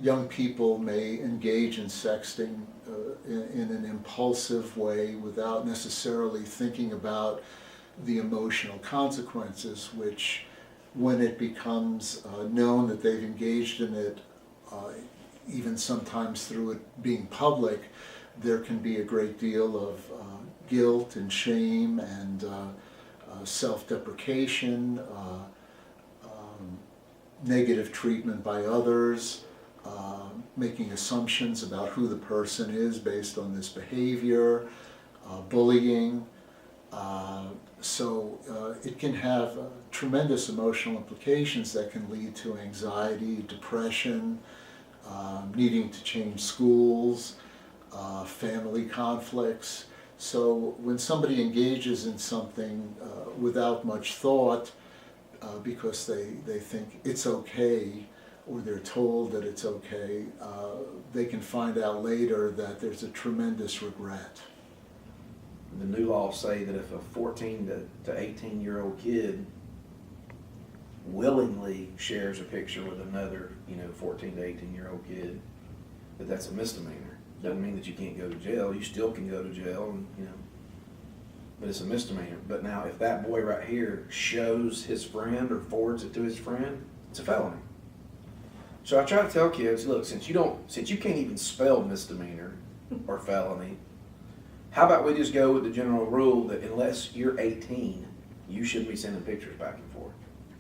young people may engage in sexting in an impulsive way without necessarily thinking about the emotional consequences, which when it becomes known that they've engaged in it, even sometimes through it being public, there can be a great deal of guilt and shame and self-deprecation, negative treatment by others, making assumptions about who the person is based on this behavior, bullying. So it can have tremendous emotional implications that can lead to anxiety, depression, needing to change schools, family conflicts. So when somebody engages in something without much thought, because they think it's okay, or they're told that it's okay, they can find out later that there's a tremendous regret. The new laws say that if a 14 to 18-year-old kid willingly shares a picture with another, 14 to 18-year-old kid, that's a misdemeanor. Doesn't mean that you can't go to jail. You still can go to jail, and, but it's a misdemeanor. But now, if that boy right here shows his friend or forwards it to his friend, it's a felony. So I try to tell kids, look, since you can't even spell misdemeanor or felony, how about we just go with the general rule that unless you're 18, you shouldn't be sending pictures back and forth,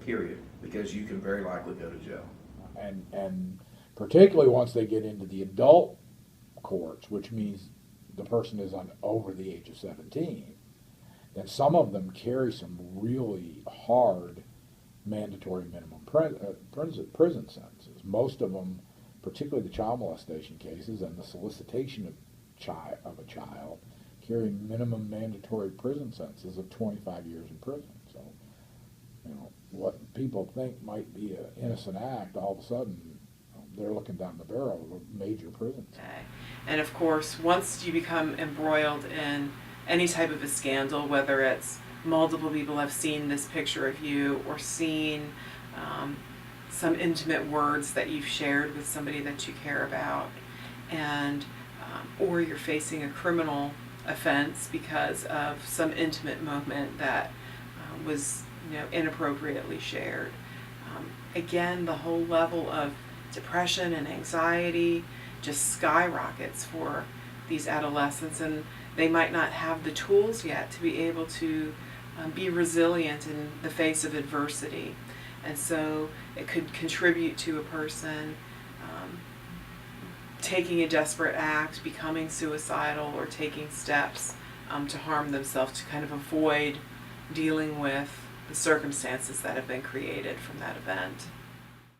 period, because you can very likely go to jail. And particularly once they get into the adult courts, which means the person is over the age of 17, then some of them carry some really hard mandatory minimum prison sentences. Most of them, particularly the child molestation cases and the solicitation of a child, carry minimum mandatory prison sentences of 25 years in prison. So, what people think might be an innocent act, all of a sudden, they're looking down the barrel of a major prison sentence. Okay. And of course, once you become embroiled in any type of a scandal, whether it's multiple people have seen this picture of you or seen some intimate words that you've shared with somebody that you care about, and or you're facing a criminal offense because of some intimate moment that was inappropriately shared. Again, the whole level of depression and anxiety just skyrockets for these adolescents, and they might not have the tools yet to be able to be resilient in the face of adversity. And so it could contribute to a person taking a desperate act, becoming suicidal, or taking steps to harm themselves to kind of avoid dealing with the circumstances that have been created from that event.